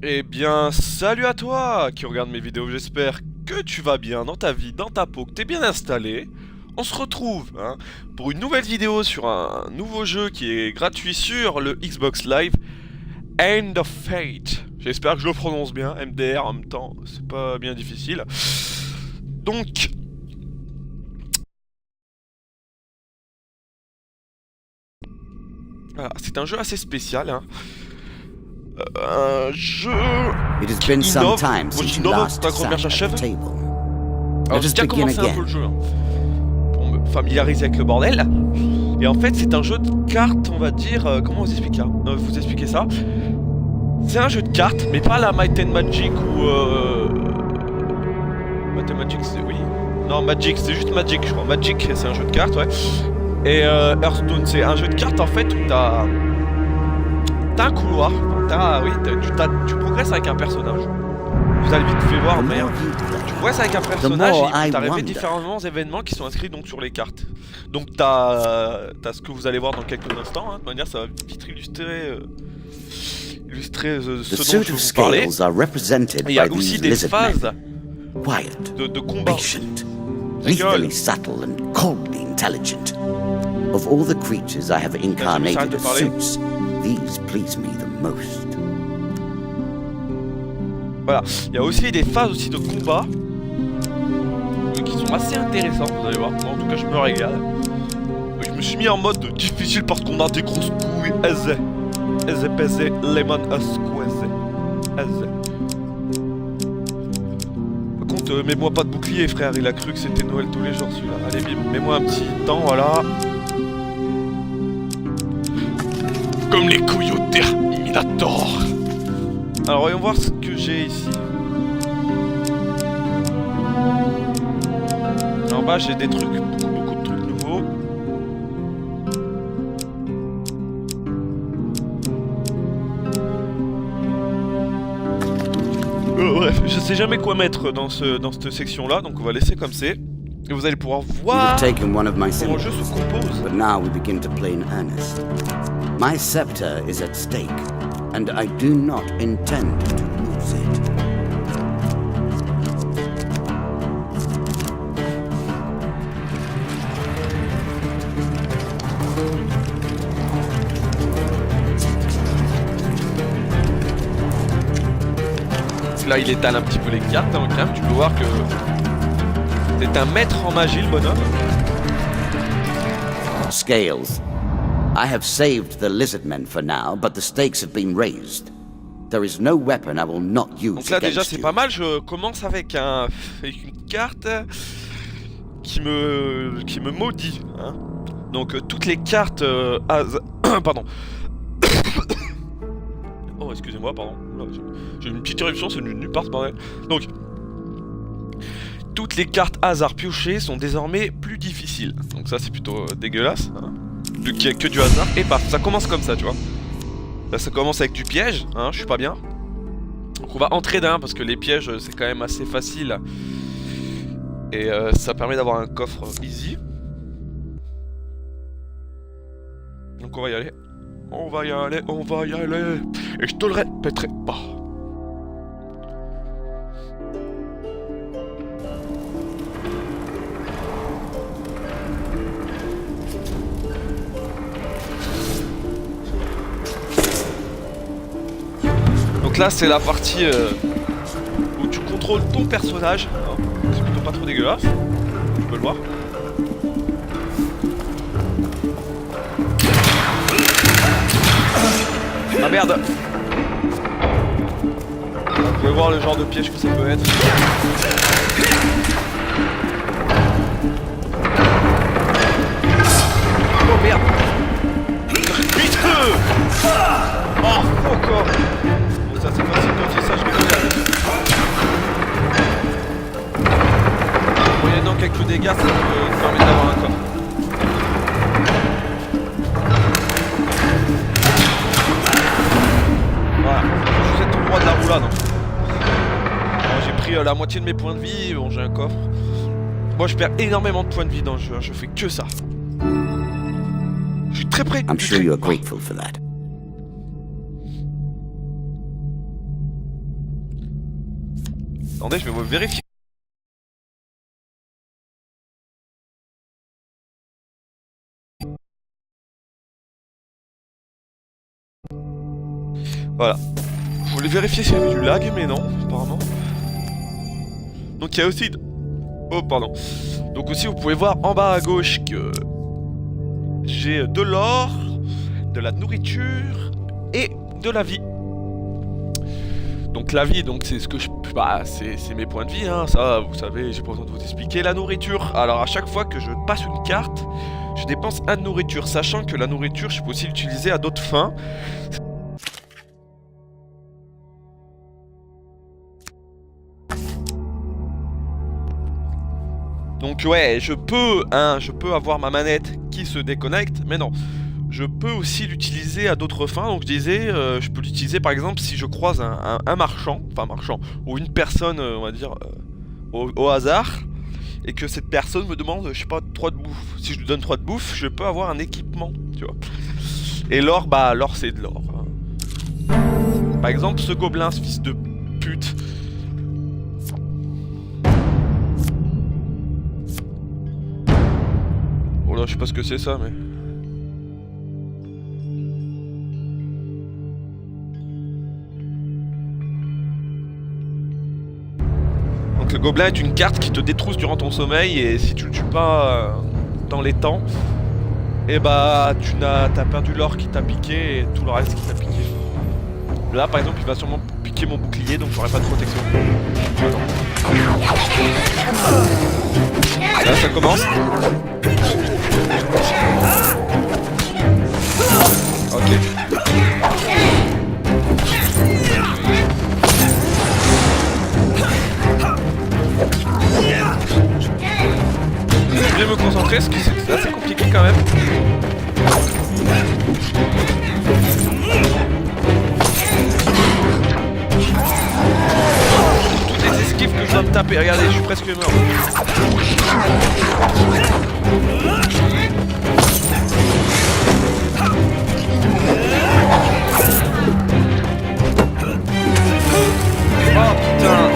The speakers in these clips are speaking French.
Eh bien, salut à toi qui regarde mes vidéos, j'espère que tu vas bien dans ta vie, dans ta peau, que t'es bien installé. On se retrouve pour une nouvelle vidéo sur un nouveau jeu qui est gratuit sur le Xbox Live, End of Fate. J'espère que je le prononce bien, MDR en même temps, c'est pas bien difficile. Donc... Voilà, c'est un jeu assez spécial, un jeu It has been some time since you last ta sat grand-mère at chef. the table. Alors j'ai déjà commencé un peu le jeu pour me familiariser avec le bordel. Et en fait c'est un jeu de cartes, on va dire, comment vous expliquer vous expliquer ça. C'est un jeu de cartes, mais pas la Might and Magic ou Might and Magic c'est... oui. Non Magic, c'est juste Magic je crois. Magic c'est un jeu de cartes, ouais. Et Hearthstone c'est un jeu de cartes en fait où t'as un couloir, tu progresses avec un personnage. Vous allez vite fait voir, mais tu progresses avec un personnage et t'arrives différents événements qui sont inscrits donc sur les cartes. Donc t'as ce que vous allez voir dans quelques instants, de manière ça va vite illustrer ce dont je vais vous parler. Et il y a aussi des phases de combat. Lethally subtle and coldly intelligent. Of all the creatures I have incarnated as suits, these please me the most. Voilà, il y a aussi des phases aussi de combat qui sont assez intéressantes, vous allez voir. Moi, en tout cas, je me régale. Je me suis mis en mode difficile parce qu'on a des grosses couilles. Eze peze lemon squeeze. Par contre, mets-moi pas de bouclier, frère. Il a cru que c'était Noël tous les jours, celui-là. Allez, bim, mets-moi un petit temps, voilà. Comme les couilles au Terminator. Alors voyons voir ce que j'ai ici. En bas j'ai des trucs, beaucoup de trucs nouveaux. Bref, je sais jamais quoi mettre dans cette section là, donc on va laisser comme c'est. Et vous allez pouvoir voir comment le jeu se compose. But now we begin to play in earnest. My scepter is at stake, and I do not intend to lose it. Là il étale un petit peu les cartes, quand même, tu peux voir que c'est un maître en magie le bonhomme. Scales. I have saved the lizardmen for now, but the stakes have been raised. There is no weapon I will not use. Donc là déjà c'est pas mal, je commence avec une carte qui me maudit. Donc toutes les cartes pardon. Oh excusez-moi, pardon. J'ai une petite éruption, c'est nulle part, bordel. Donc toutes les cartes hasard piochées sont désormais plus difficiles. Donc ça c'est plutôt dégueulasse. Qu'il n'y a que du hasard. Et paf, ça commence comme ça, tu vois. Là ça commence avec du piège, je suis pas bien. Donc on va entrer d'un parce que les pièges c'est quand même assez facile. Et ça permet d'avoir un coffre easy. Donc on va y aller. On va y aller, on va y aller. Et je te le répéterai pas. Donc là c'est la partie où tu contrôles ton personnage. C'est plutôt pas trop dégueulasse. Tu peux le voir. Ah merde. Vous pouvez voir le genre de piège que ça peut être. Oh merde. Vite. Oh fuck off. Ça c'est facile quand c'est ça, je vais le faire. Moyennant quelques dégâts, ça me permet d'avoir un coffre. Voilà, je suis tout droit de la roulade. J'ai pris la moitié de mes points de vie, bon j'ai un coffre. Moi je perds énormément de points de vie dans le jeu, je fais que ça. Je suis très près. I'm sure you are grateful for that. Attendez, je vais vérifier. Voilà. Je voulais vérifier s'il y avait du lag, mais non, apparemment. Donc il y a aussi... Oh, pardon. Donc aussi, vous pouvez voir en bas à gauche que... j'ai de l'or, de la nourriture et de la vie. Donc la vie, donc c'est ce que je... Bah, c'est mes points de vie, hein, ça, vous savez, j'ai pas besoin de vous expliquer. La nourriture, alors à chaque fois que je passe une carte, je dépense 1 de nourriture, sachant que la nourriture, je peux aussi l'utiliser à d'autres fins. Donc ouais, je peux avoir ma manette qui se déconnecte, mais non. Je peux aussi l'utiliser à d'autres fins, donc je disais, je peux l'utiliser par exemple si je croise un marchand, ou une personne, on va dire, au hasard, et que cette personne me demande, je sais pas, 3 de bouffe. Si je lui donne 3 de bouffe, je peux avoir un équipement, tu vois. Et l'or, bah l'or c'est de l'or. Hein. Par exemple, ce gobelin, ce fils de pute... Oh là, je sais pas ce que c'est ça, mais... Donc le gobelin est une carte qui te détrousse durant ton sommeil, et si tu le tues pas dans les temps, et bah t'as perdu l'or qui t'a piqué et tout le reste qui t'a piqué. Là par exemple il va sûrement piquer mon bouclier, donc j'aurai pas de protection. Là ça commence. Ok. Je vais me concentrer, parce que c'est assez compliqué quand même. Toutes les esquives que je dois me taper, regardez, je suis presque mort. Oh putain.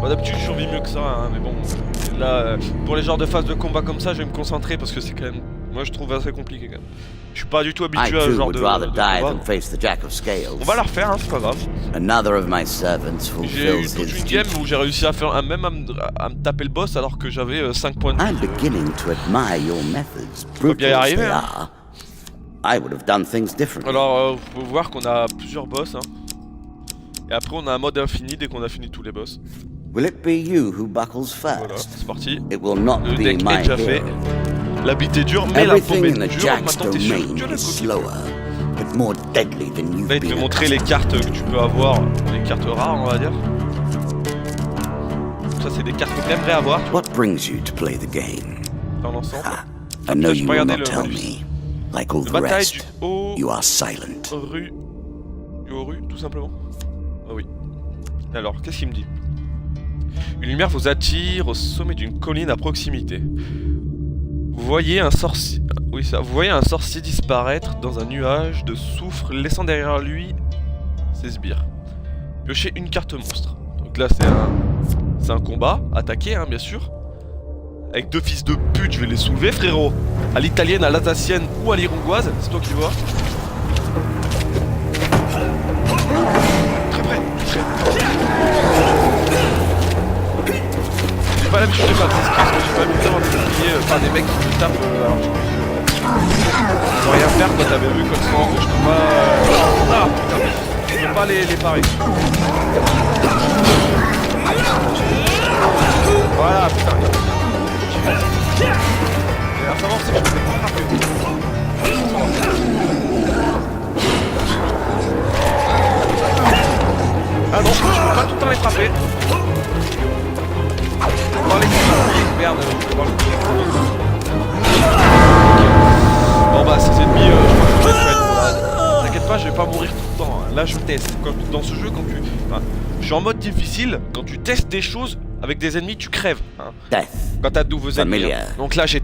Bon, d'habitude je survis mieux que ça, hein, mais bon, là, pour les genres de phases de combat comme ça, je vais me concentrer parce que c'est quand même, moi je trouve assez compliqué quand même. Je suis pas du tout habitué à ce genre de combat. On va la refaire, hein, c'est pas grave. J'ai eu toute une game où j'ai réussi à faire, même à me taper le boss alors que j'avais 5 points de vie. On peut bien y arriver, hein. Alors, vous pouvez voir qu'on a plusieurs boss, hein. Et après on a un mode infini dès qu'on a fini tous les boss. Will it be you who buckles first? Voilà, c'est parti. It will not le be deck my est déjà fait. La bite est dure, mais la paume est dure. Maintenant t'es sûr que tu as le slower, but more deadly than you've Là il te fait montrer les cartes que tu peux avoir, les cartes rares on va dire. Ça c'est des cartes que t'aimerais avoir. What brings you to play the game? Dans l'ensemble. I know you will not tell me. Like all the rest, du haut, you are silent. Rue. Du haut rue, tout simplement. Ah oui. Alors, qu'est-ce qu'il me dit? Une lumière vous attire au sommet d'une colline à proximité. Vous voyez un sorcier... Oui, ça. Vous voyez un sorcier disparaître dans un nuage de soufre, laissant derrière lui ses sbires. Piochez une carte monstre. Donc là, c'est un combat, attaqué, hein, bien sûr. Avec 2 fils de pute, je vais les soulever, frérot. À l'italienne, à l'alsacienne ou à l'irongoise, c'est toi qui vois. Très près, très près. J'ai pas l'habitude de faire des esquives, parce que j'ai pas mis le temps à me plier par des mecs qui me tapent. Alors, je peux rien faire, toi t'avais vu comme ça, je peux pas... Ah putain, je peux pas les parer. Voilà, putain. Et à savoir si je peux pas frapper. Ah non, je peux pas tout le temps les frapper. Dans les merde, je peux voir le Bon bah ces ennemis, je crois que je vais être... T'inquiète pas, je vais pas mourir tout le temps. Là je teste. Dans ce jeu, quand tu... Enfin, je suis en mode difficile, quand tu testes des choses avec des ennemis, tu crèves. Hein. Quand t'as de nouveaux ennemis. Hein. Donc là j'ai...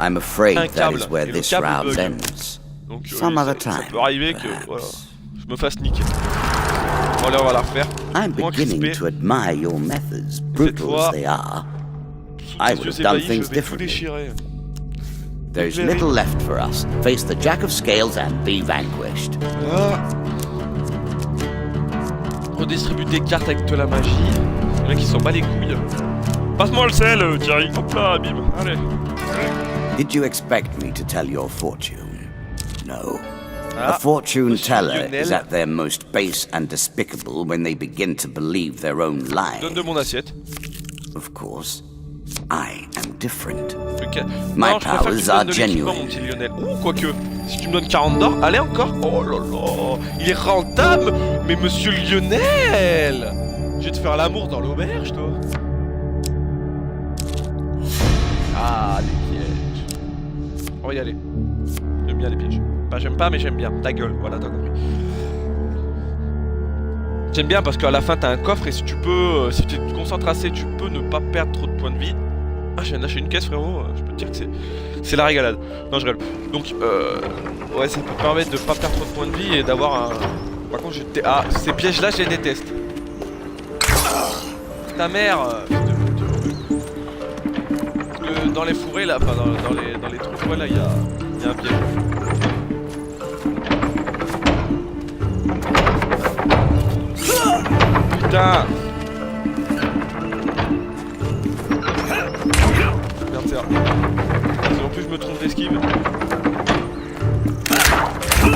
I'm afraid un that câble. is where Et le this câble route bug. ends. Donc Some oui, other ça time, peut arriver que perhaps. voilà, je me fasse niquer. Bon, allez, on va la refaire. I'm Moins beginning crispé. to admire your methods, brutal fois, as they are. I would Yeux have done ébahis, things je vais tout differently. déchirer. There's Very- little left for us. Face the Jack of Scales and be vanquished. Ah. Redistribue des cartes avec de la magie. Le mec il s'en bat les couilles. Passe-moi le sel, Thierry. Hop là, bim. Allez. Did you expect me to tell your fortune? No. Ah, A fortune Monsieur teller Lionel. is at their most base and despicable when they begin to believe their own lies. Donne de mon assiette. Of course, I am different. Ok. My Non, je préfère que tu me powers donnes are de l'équipement, genuine. mon petit Lionel. Ouh, quoique. Si tu me donnes 40 d'or, allez encore. Oh là là. Il est rentable. Mais monsieur Lionel. Je vais te faire l'amour dans l'auberge, toi. Ah, les pièges. On va y aller. J'aime bien les pièges. Enfin, j'aime pas, mais j'aime bien. Ta gueule, voilà, t'as compris. J'aime bien parce qu'à la fin, t'as un coffre et si tu peux, si tu te concentres assez, tu peux ne pas perdre trop de points de vie. Ah, je viens de lâcher une caisse, frérot. Je peux te dire que c'est la régalade. Non, je rigole. Donc, ouais, ça peut permettre de pas perdre trop de points de vie et d'avoir un... Par contre, ah, ces pièges-là, je les déteste. Ta mère, dans les fourrés là, enfin dans les trous, ouais, là il y a un piège. Putain. Merde, c'est rare. En plus je me trompe d'esquive.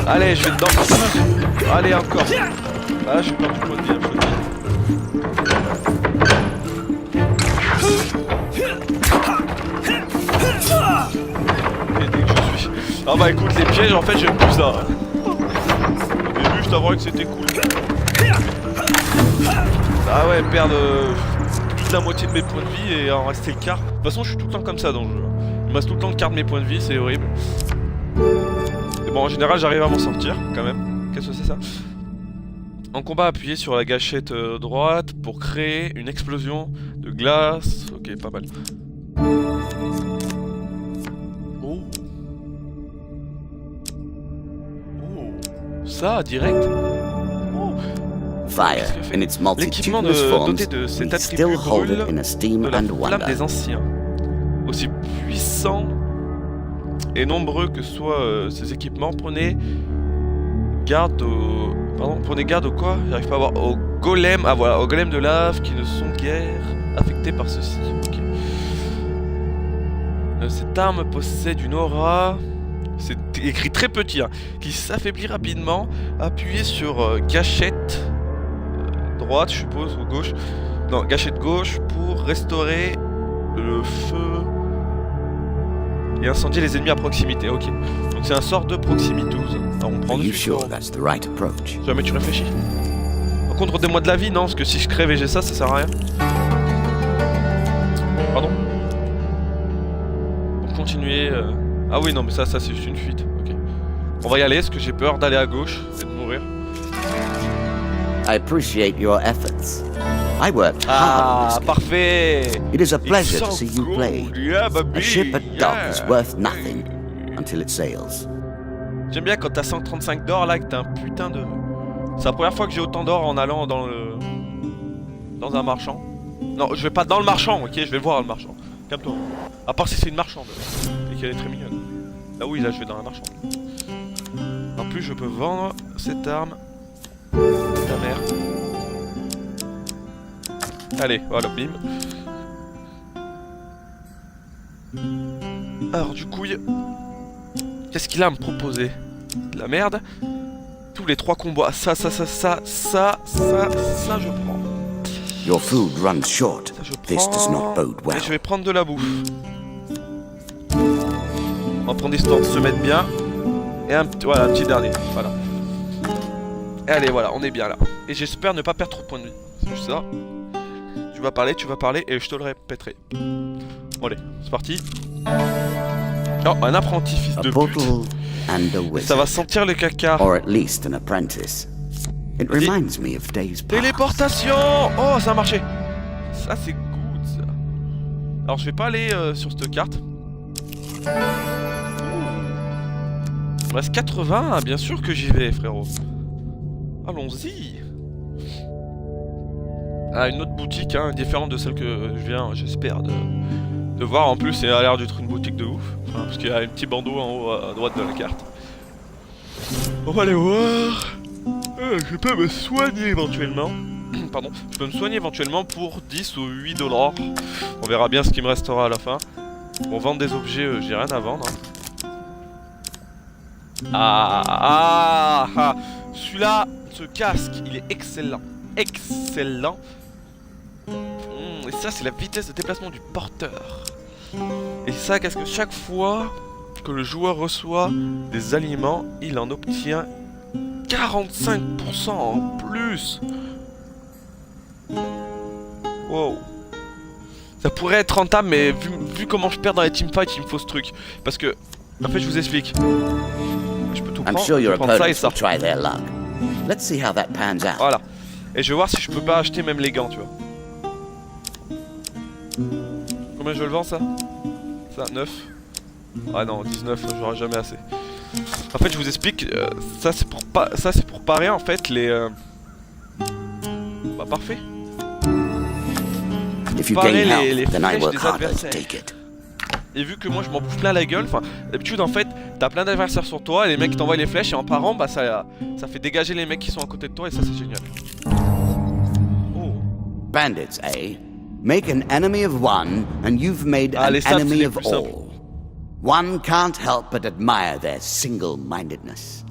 Allez, je vais dedans. Allez, encore. Ah, je suis pas du point de vie, je te dis. Ah bah écoute, les pièges en fait j'aime plus ça. Au début je t'avouerais que c'était cool. Ah ouais, perdre plus de la moitié de mes points de vie et en rester le quart. De toute façon je suis tout le temps comme ça dans le jeu. Il me reste tout le temps le quart de mes points de vie, c'est horrible. Et bon en général j'arrive à m'en sortir quand même. Qu'est-ce que c'est ça? En combat, appuyez sur la gâchette droite pour créer une explosion de glace. Ok, pas mal. Oh. Oh. Ça, direct. Oh. Fire, in its L'équipement multitudinous forms, doté de cet we still attribut hold brûle it in esteem de la and flamme des wonder. anciens. Aussi puissants et nombreux que soient ces équipements, prenez garde au... Pardon, prenez garde au quoi? J'arrive pas à voir. Au golem. Ah voilà, au golem de lave qui ne sont guère affectés par ceci. Ok. Cette arme possède une aura. C'est écrit très petit, hein, qui s'affaiblit rapidement. Appuyez sur gâchette droite, je suppose, ou gauche. Non, gâchette gauche pour restaurer le feu et incendier les ennemis à proximité. Ok. Donc c'est un sort de proximitude. Alors on prend Are you dessus. sure that's the right approach? Jamais tu réfléchis. Par contre, redonne-moi de la vie, non? Parce que si je crève et j'ai ça, ça sert à rien. Pardon. Pour continuer... Ah oui, non, mais ça c'est juste une fuite. Ok. On va y aller, parce que j'ai peur d'aller à gauche et de mourir. I appreciate your efforts. I worked hard on Ah, this game. parfait! It is a pleasure It's to so see you cool. play. Yeah, baby. A ship at dock is Yeah. worth nothing until it sails. J'aime bien quand t'as 135 d'or là, que t'as un putain de... C'est la première fois que j'ai autant d'or en allant dans un marchand. Non, je vais pas dans le marchand, ok? Je vais voir le marchand. Calme-toi. À part si c'est une marchande. Et qu'elle est très mignonne. Là oui, là je vais dans la marchande. En plus, je peux vendre cette arme. Ta mère. Allez, voilà, bim. Alors du coup, qu'est-ce qu'il a à me proposer? De la merde. Tous les 3 combats. Ça, je prends. Your food runs short. Ça, je This does not prends. bode well. Et je vais prendre de la bouffe. On va prendre histoire de se mettre bien. Et voilà, un petit dernier. Voilà. Et allez, voilà, on est bien là. Et j'espère ne pas perdre trop de points de vie. C'est juste ça. Tu vas parler et je te le répéterai. Bon, allez, c'est parti. Oh, un apprenti fils A de portal pute. and a Ça va wizard, sentir le caca. or at least an apprentice. It reminds me of days past. Téléportation. Oh, ça a marché. Ça, c'est good, ça. Alors, je vais pas aller sur cette carte. Il me reste 80, bien sûr que j'y vais, frérot. Allons-y. Ah, une autre boutique, hein, différente de celle que je viens, j'espère, de voir. En plus, c'est à l'air d'être une boutique de ouf. Enfin, parce qu'il y a un petit bandeau en haut à droite de la carte. On va aller voir. Je peux me soigner éventuellement. Pardon, je peux me soigner éventuellement pour 10 ou 8 $. On verra bien ce qui me restera à la fin. Pour vendre des objets, j'ai rien à vendre. Hein. Celui-là, ce casque, il est excellent. Excellent. Et ça, c'est la vitesse de déplacement du porteur. Et ça, qu'est-ce que chaque fois que le joueur reçoit des aliments, il en obtient 45% en plus. Wow. Ça pourrait être rentable, mais vu comment je perds dans les teamfights, il me faut ce truc. Parce que, en fait, je vous explique. Je peux tout prendre, je peux prendre ça et ça. Voilà. Et je vais voir si je peux pas acheter même les gants, tu vois. Combien je le vends, ça? Ça, 9. Ah non, 19, j'aurai jamais assez. En fait, je vous explique, ça c'est pour parer en fait les... Bah parfait. Parer les flèches des adversaires. Et vu que moi je m'en bouffe plein la gueule, enfin d'habitude en fait t'as plein d'adversaires sur toi et les mecs t'envoient les flèches et en parant bah ça fait dégager les mecs qui sont à côté de toi et ça c'est génial. Oh. Bandits, eh? Make an enemy of one and you've made an enemy of all. One can't help but admire their single-mindedness.